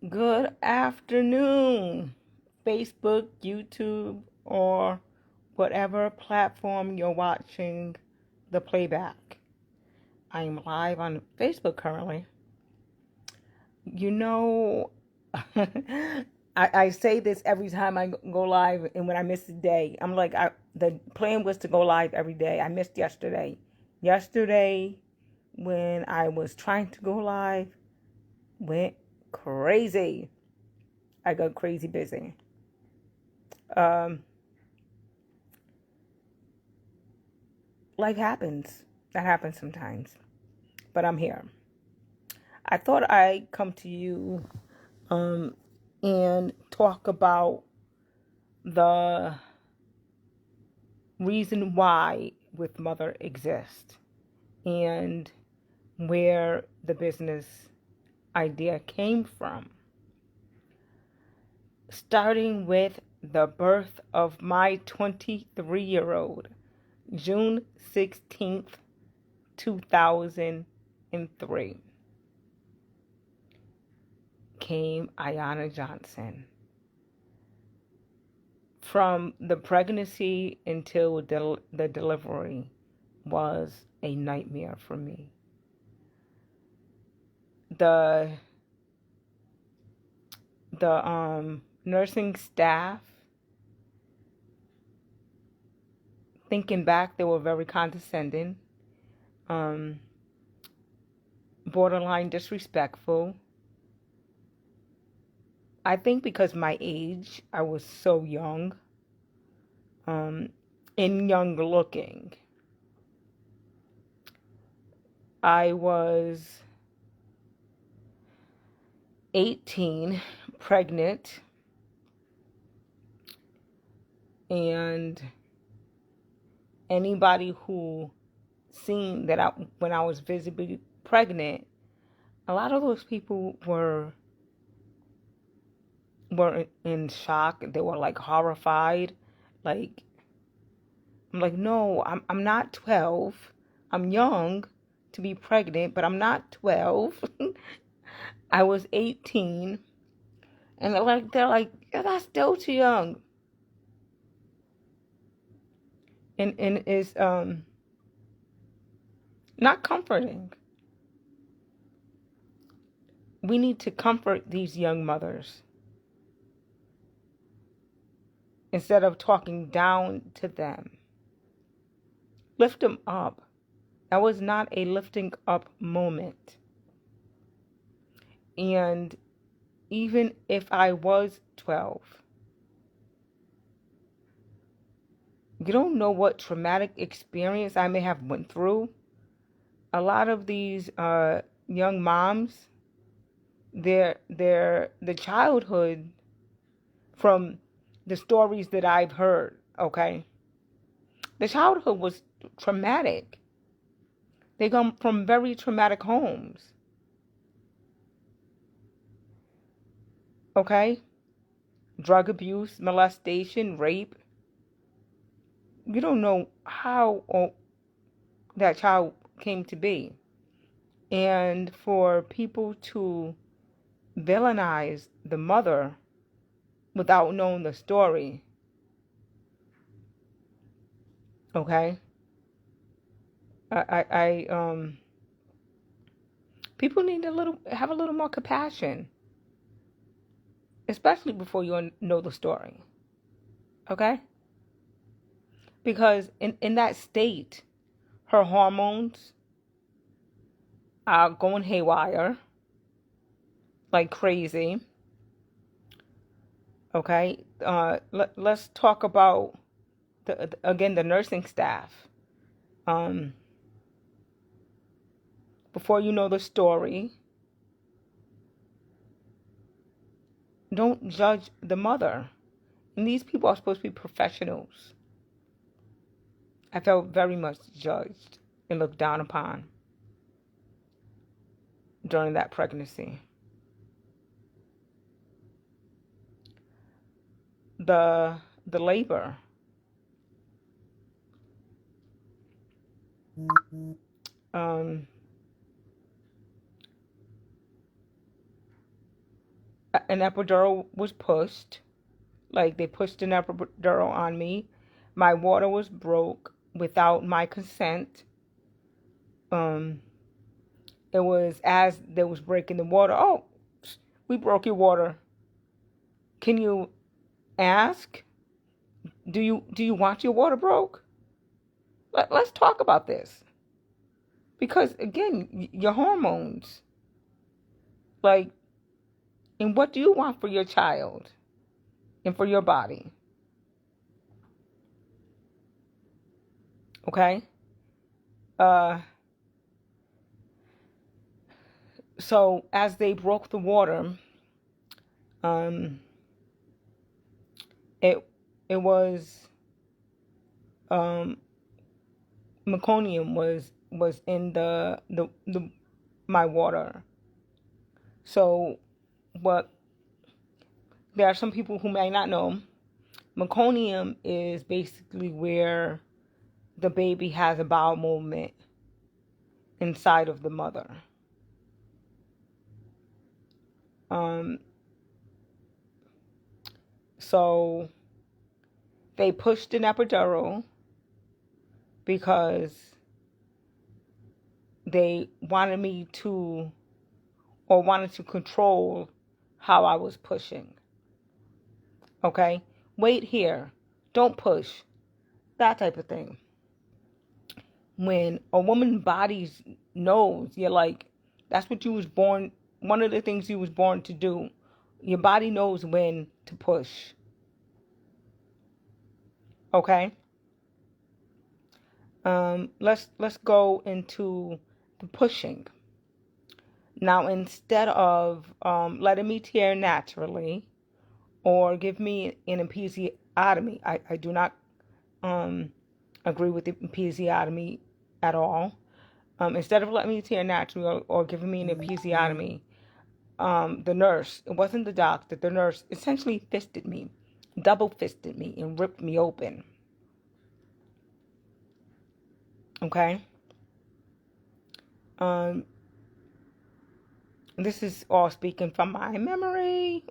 Good afternoon, Facebook, YouTube, or whatever platform you're watching the playback. I am live on Facebook currently. You know, I say this every time I go live, and when I miss a day, I'm like, the plan was to go live every day. I missed yesterday. Yesterday, when I was trying to go live, went crazy. I got crazy busy. Um, Life happens. That happens sometimes. But I'm here. I thought I'd come to you um, and talk about the reason why With Mother exists and where the business idea came from. Starting with the birth of my 23-year-old, June 16th, 2003. Came Ayana Johnson. From the pregnancy until the delivery was a nightmare for me. The nursing staff, thinking back, they were very condescending, um, borderline disrespectful. I think because my age, I was so young, and young looking. I was 18, pregnant, and anybody who seen that when I was visibly pregnant, a lot of those people were in shock. They were like horrified. Like, I'm like, no, I'm not 12. I'm young to be pregnant, but I'm not 12. I was 18, and they're like, yeah, that's still too young. And it's not comforting. We need to comfort these young mothers instead of talking down to them. Lift them up. That was not a lifting up moment. And even if I was 12, you don't know what traumatic experience I may have went through. A lot of these young moms, the childhood, from the stories that I've heard, okay, the childhood was traumatic. They come from very traumatic homes, okay? Drug abuse, molestation, rape. You don't know how that child came to be. And for people to villainize the mother without knowing the story, okay? I people need have a little more compassion, especially before you know the story, okay? Because in that state, her hormones are going haywire like crazy, okay? Let's talk about again the nursing staff. Um, Before you know the story, don't judge the mother. And these people are supposed to be professionals. I felt very much judged and looked down upon during that pregnancy. The labor. Um, an epidural was pushed. Like they pushed an epidural on me. My water was broke without my consent. Um, it was as they was breaking the water. Oh, we broke your water. Can you ask? Do you want your water broke? Let's talk about this because again, your hormones. Like, and what do you want for your child and for your body? Okay. Uh, so as they broke the water, um, it it was um meconium was in the my water. So what there are some people who may not know, meconium is basically where the baby has a bowel movement inside of the mother. Um, so they pushed an epidural because they wanted me to or wanted to control how I was pushing. Okay? Wait here. Don't push. That type of thing. When a woman body knows, you're like, that's what you was born, one of the things you was born to do. Your body knows when to push. Okay? Let's go into the pushing. Now, instead of letting me tear naturally or give me an episiotomy, I do not um, agree with the episiotomy at all. Instead of letting me tear naturally or giving me an episiotomy, the nurse, it wasn't the doctor, the nurse essentially fisted me, double fisted me, and ripped me open. Okay? Um, this is all speaking from my memory.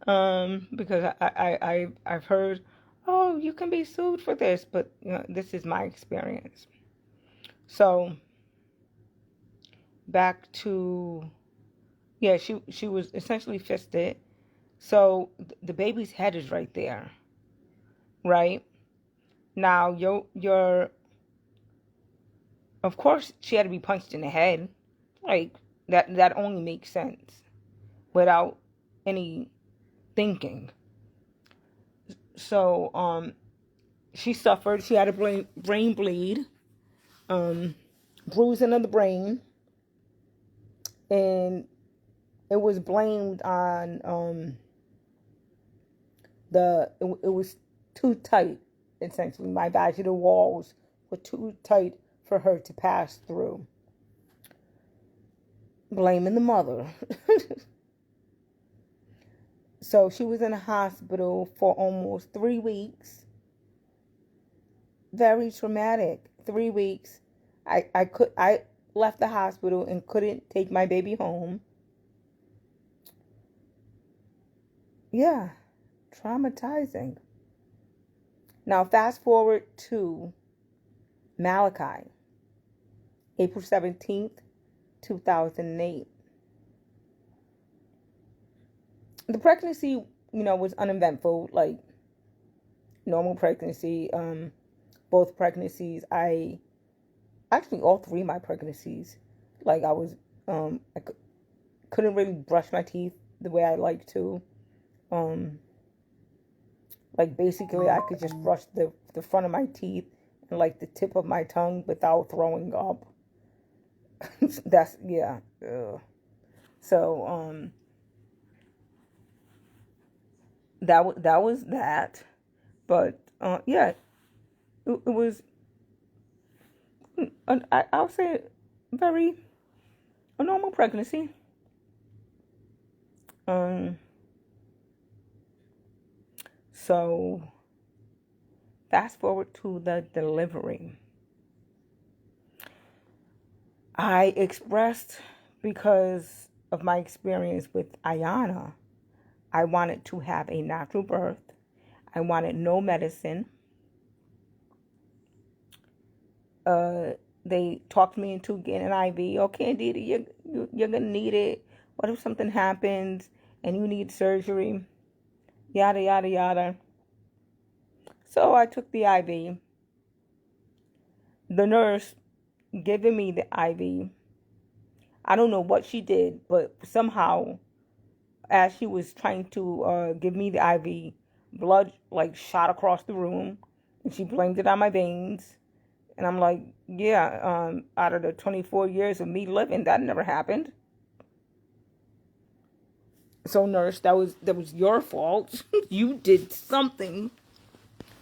Because I've heard, oh, you can be sued for this, but this is my experience. So back to, yeah, she was essentially fisted. So the baby's head is right there, right? Now your of course she had to be punched in the head, like that only makes sense without any thinking. So she suffered. She had a brain bleed, um, bruising of the brain, and it was blamed on it was too tight. Essentially, my vaginal walls were too tight for her to pass through. Blaming the mother. So she was in a hospital for almost 3 weeks. Very traumatic. 3 weeks. I left the hospital and couldn't take my baby home. Yeah, traumatizing. Now fast forward to Malachi, April 17th, 2008. The pregnancy, was uneventful, like normal pregnancy. Both pregnancies, actually all three of my pregnancies, like I couldn't really brush my teeth the way I like to. Um, like basically I could just brush the front of my teeth and like the tip of my tongue without throwing up. That's yeah. Ugh. So that was that, but yeah, it was I'll say very a normal pregnancy. Um, so fast forward to the delivery. I expressed because of my experience with Ayana, I wanted to have a natural birth. I wanted no medicine. They talked me into getting an IV. Oh, Candida, you're going to need it. What if something happens and you need surgery? Yada, yada, yada. So I took the IV. The nurse giving me the IV, I don't know what she did, but somehow, as she was trying to give me the IV, blood like shot across the room, and she blamed it on my veins. And I'm like, yeah, out of the 24 years of me living, that never happened. So, nurse, that was your fault. You did something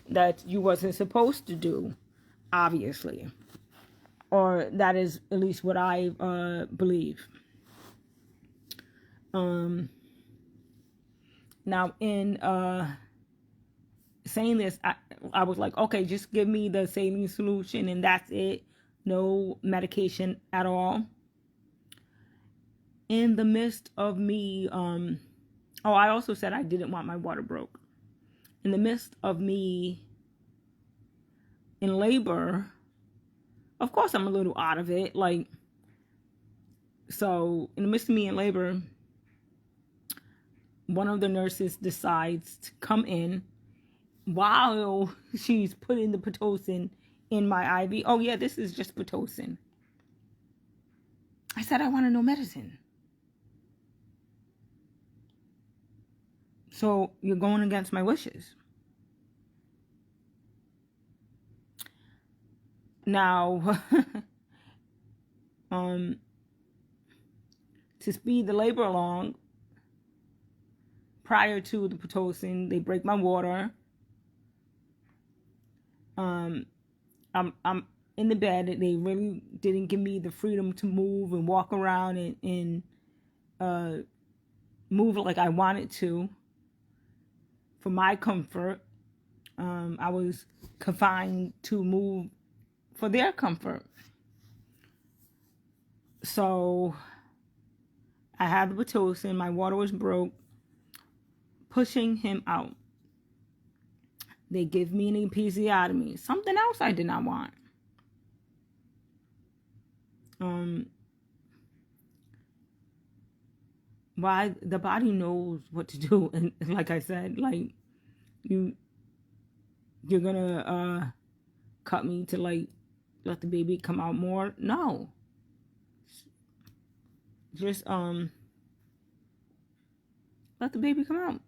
that you wasn't supposed to do, obviously, or that is at least what I believe. Now, in saying this, I was like, okay, just give me the saline solution and that's it. No medication at all. In the midst of me, I also said I didn't want my water broke. In the midst of me in labor, of course I'm a little out of it. So in the midst of me in labor, one of the nurses decides to come in while she's putting the Pitocin in my IV. Oh yeah, this is just Pitocin. I said I wanted no medicine. So you're going against my wishes. Now, to speed the labor along, prior to the Pitocin, they break my water. I'm in the bed. They really didn't give me the freedom to move and walk around and move like I wanted to. For my comfort, I was confined to move for their comfort. So I had the Pitocin. My water was broke. Pushing him out. They give me an episiotomy. Something else I did not want. Why the body knows what to do, and like I said, like you're gonna cut me to like let the baby come out more. No, just let the baby come out.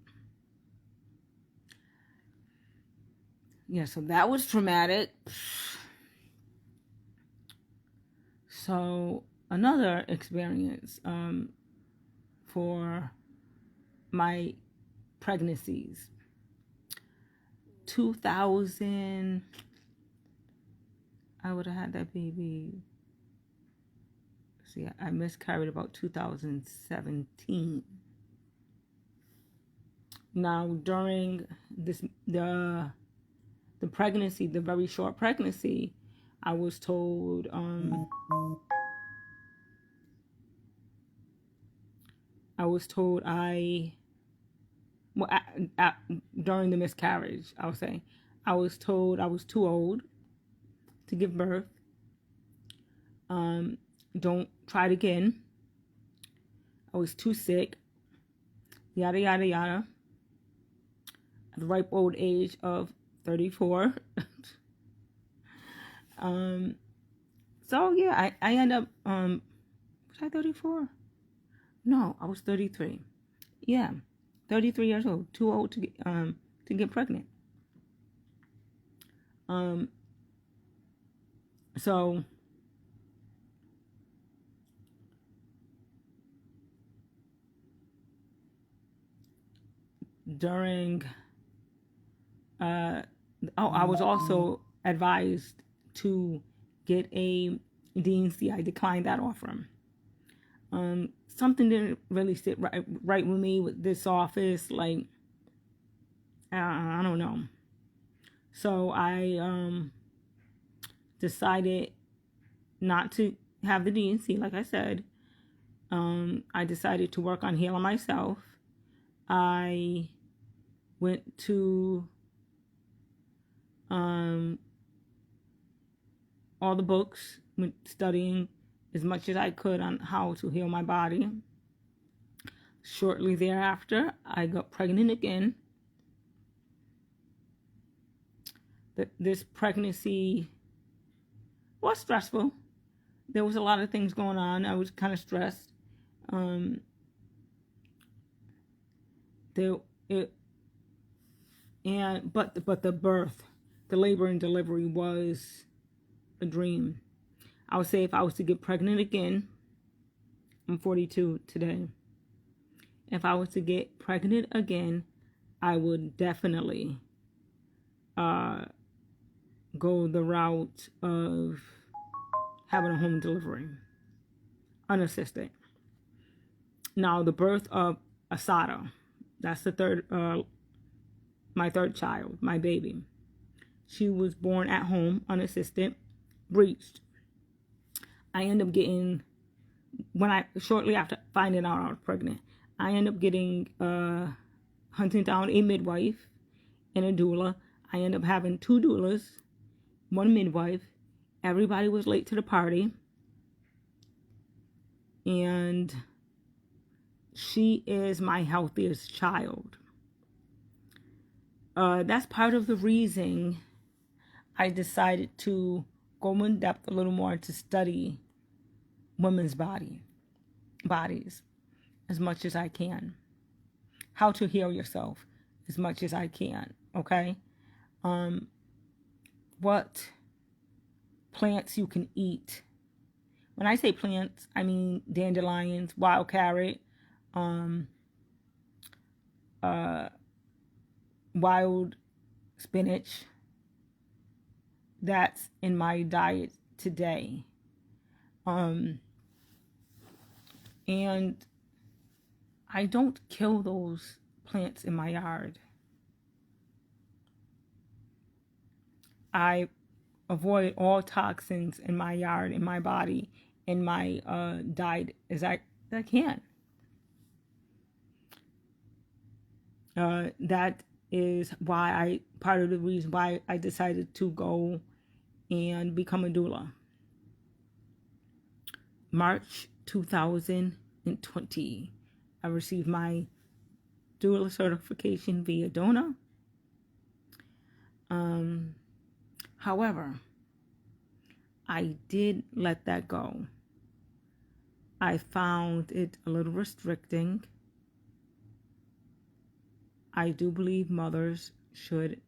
Yeah, so that was traumatic. So another experience for my pregnancies. 2000, I would have had that baby. See, I miscarried about 2017. Now, during the pregnancy, the very short pregnancy, I was told during the miscarriage, I'll say, I was told I was too old to give birth. Don't try it again. I was too sick. Yada, yada, yada. At the ripe old age of 34. So yeah, I end up, was I 34? No, I was 33. Yeah, 33 years old, too old to get pregnant. So during, I was also advised to get a D&C. I declined that offer. Something didn't really sit right with me with this office. Like, I don't know. So I decided not to have the D&C, like I said. I decided to work on healing myself. I went to all the books, went studying as much as I could on how to heal my body. Shortly thereafter, I got pregnant again. This pregnancy was stressful. There was a lot of things going on. I was kind of stressed. But the birth, the labor and delivery was a dream. I would say if I was to get pregnant again, I'm 42 today. If I was to get pregnant again, I would definitely go the route of having a home delivery, unassisted. Now, the birth of Asada, that's my third child, my baby. She was born at home, unassisted, breached. I ended up getting, shortly after finding out I was pregnant, I ended up getting, hunting down a midwife and a doula. I ended up having 2 doulas, 1 midwife. Everybody was late to the party. And she is my healthiest child. That's part of the reason I decided to go in depth a little more to study women's bodies as much as I can. How to heal yourself as much as I can, okay? What plants you can eat. When I say plants, I mean dandelions, wild carrot, wild spinach. That's in my diet today. And I don't kill those plants in my yard. I avoid all toxins in my yard, in my body, in my diet as I can. That is why part of the reason why I decided to go and become a doula. March 2020, I received my doula certification via DONA. However, I did let that go. I found it a little restricting. I do believe mothers should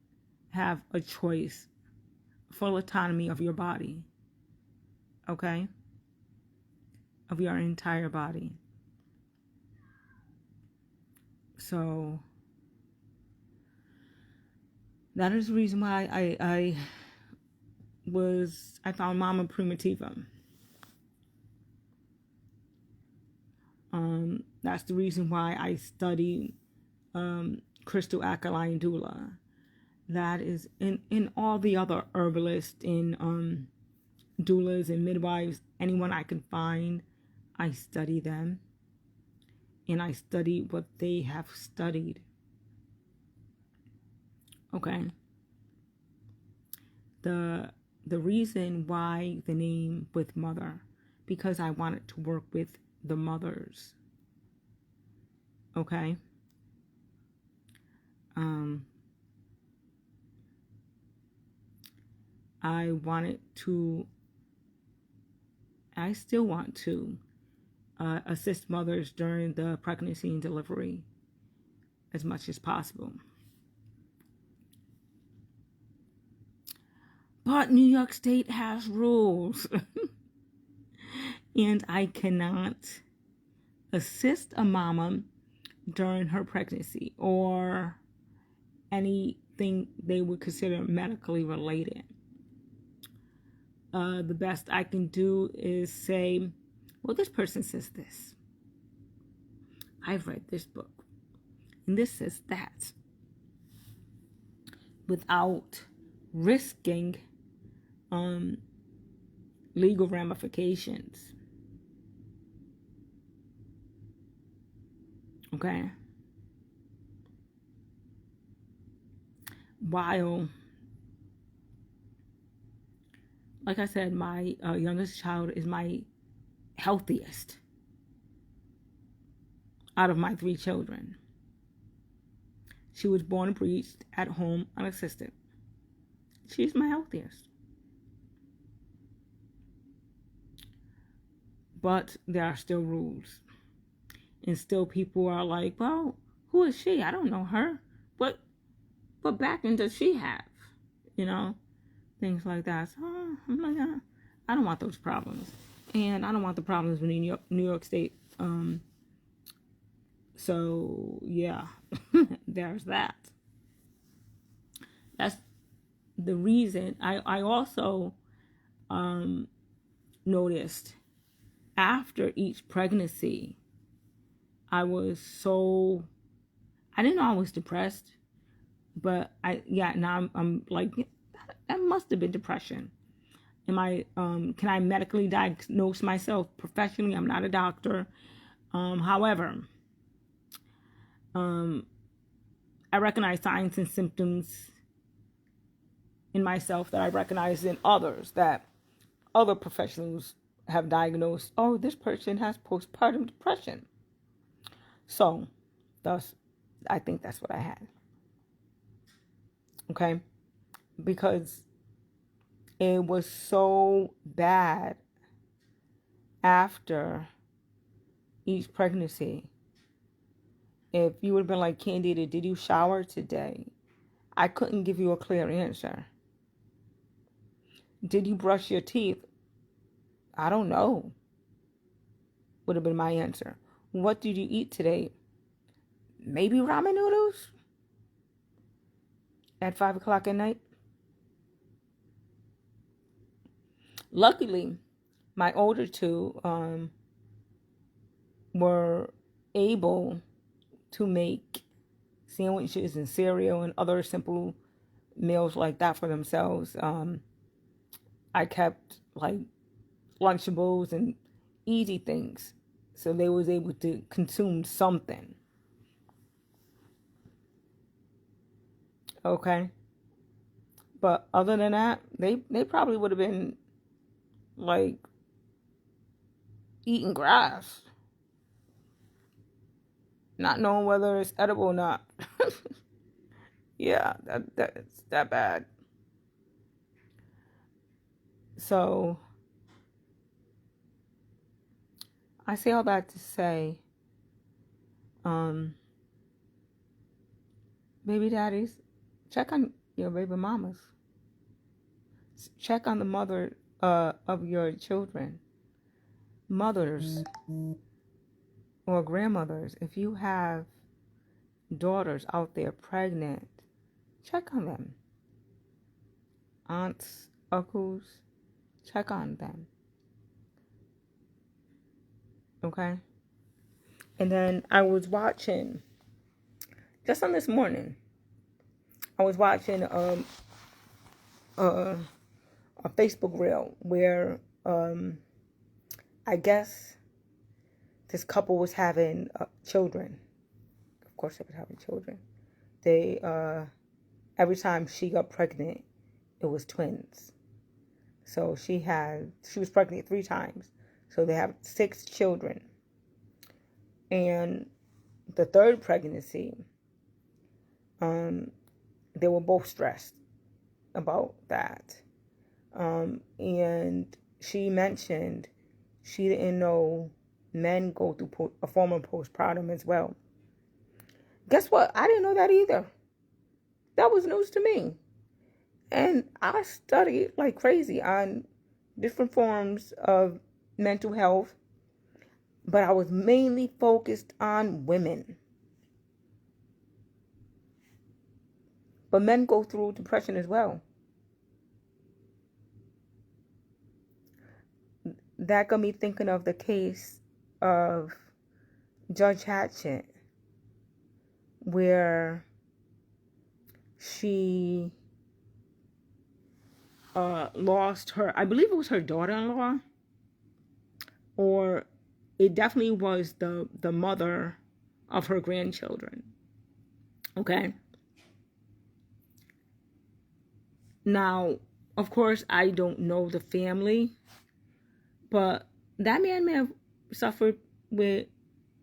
have a choice, full autonomy of your body, okay? Of your entire body. So that is the reason why I found Mama Primitiva. That's the reason why I studied Crystal Alkaline Doula. That is in all the other herbalists, in doulas and midwives, anyone I can find, I study them. And I study what they have studied. Okay. The reason why the name with mother, because I wanted to work with the mothers. Okay. I still want to assist mothers during the pregnancy and delivery as much as possible. But New York State has rules. And I cannot assist a mama during her pregnancy or anything they would consider medically related. The best I can do is say, well, this person says this. I've read this book. And this says that. Without risking legal ramifications. Okay. While, like I said, my youngest child is my healthiest out of my 3 children. She was born and breathed at home unassisted. She's my healthiest. But there are still rules. And still people are like, well, who is she? I don't know her. What background does she have? You know, things like that. So I'm like, I don't want those problems. And I don't want the problems with New York State. So yeah, there's that. That's the reason. I also noticed after each pregnancy, I didn't know I was depressed, but now I'm like, that must have been depression. Can I medically diagnose myself professionally? I'm not a doctor. However, I recognize signs and symptoms in myself that I recognize in others, that other professionals have diagnosed. Oh, this person has postpartum depression. So, thus, I think that's what I had. Okay? Because it was so bad after each pregnancy. If you would have been like, Candida, did you shower today? I couldn't give you a clear answer. Did you brush your teeth? I don't know. Would have been my answer. What did you eat today? Maybe ramen noodles? At 5 o'clock at night? Luckily, my older two were able to make sandwiches and cereal and other simple meals like that for themselves. I kept like Lunchables and easy things, so they was able to consume something. Okay, but other than that, they probably would have been like eating grass, not knowing whether it's edible or not. Yeah, that's that bad. So I say all that to say, baby daddies, check on your baby mamas. Check on the mother of your children. Mothers or grandmothers, if you have daughters out there pregnant, check on them. Aunts, uncles, check on them. Okay? And then I was watching, just on this morning, I was watching a Facebook reel where I guess this couple was having children. Of course they were having children. They, every time she got pregnant, it was twins. So she was pregnant 3 times. So they have 6 children. And the 3rd pregnancy, they were both stressed about that. And she mentioned she didn't know men go through a form of postpartum as well. Guess what? I didn't know that either. That was news to me. And I studied like crazy on different forms of mental health, but I was mainly focused on women. But men go through depression as well. That got me thinking of the case of Judge Hatchett, where she lost her, I believe it was her daughter-in-law, or it definitely was the mother of her grandchildren. Okay? Now, of course, I don't know the family, but that man may have suffered with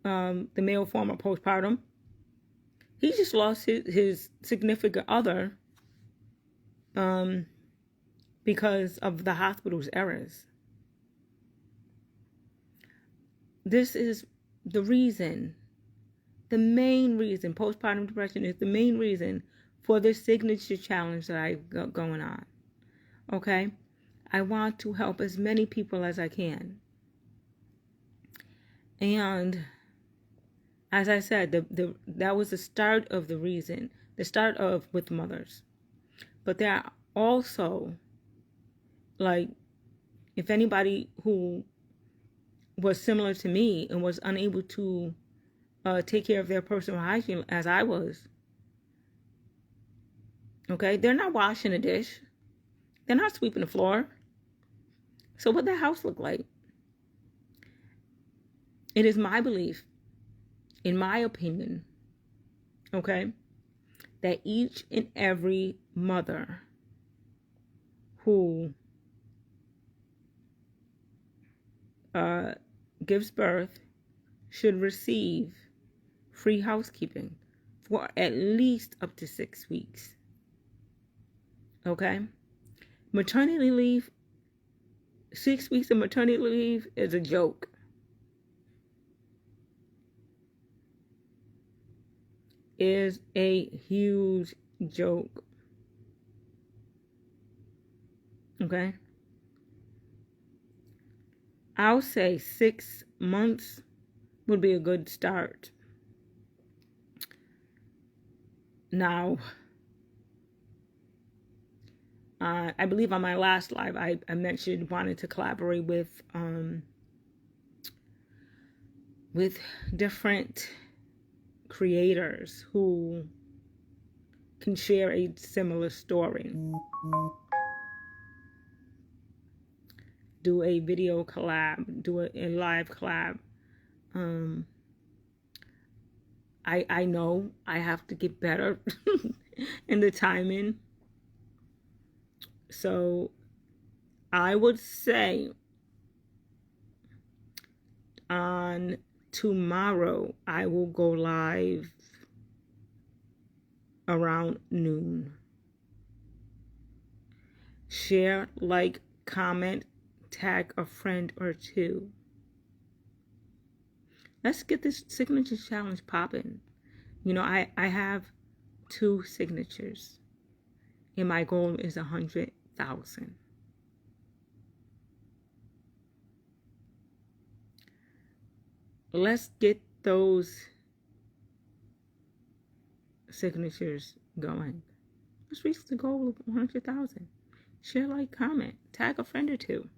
the male form of postpartum. He just lost his significant other because of the hospital's errors. This is the reason, the main reason, postpartum depression is the main reason for this signature challenge that I got going on. Okay? I want to help as many people as I can. And as I said, that was the start of the reason, the start of with mothers. But there are also, like, if anybody who was similar to me and was unable to take care of their personal hygiene as I was, okay, they're not washing a dish. They're not sweeping the floor. So what that house look like? It is my belief, in my opinion, okay, that each and every mother who gives birth should receive free housekeeping for at least up to 6 weeks. Okay? Maternity leave, 6 weeks of maternity leave is a joke. Is a huge joke. Okay? I'll say 6 months would be a good start. Now, I believe on my last live, I mentioned wanting to collaborate with different creators who can share a similar story. Do a video collab, do a live collab. I know I have to get better in the timing. So I would say on tomorrow I will go live around noon. Share, like, comment, tag a friend or two. Let's get this signature challenge popping. You know, I have 2 signatures, and my goal is 100,000. Let's get those signatures going. Let's reach the goal of 100,000. Share, like, comment, tag a friend or two.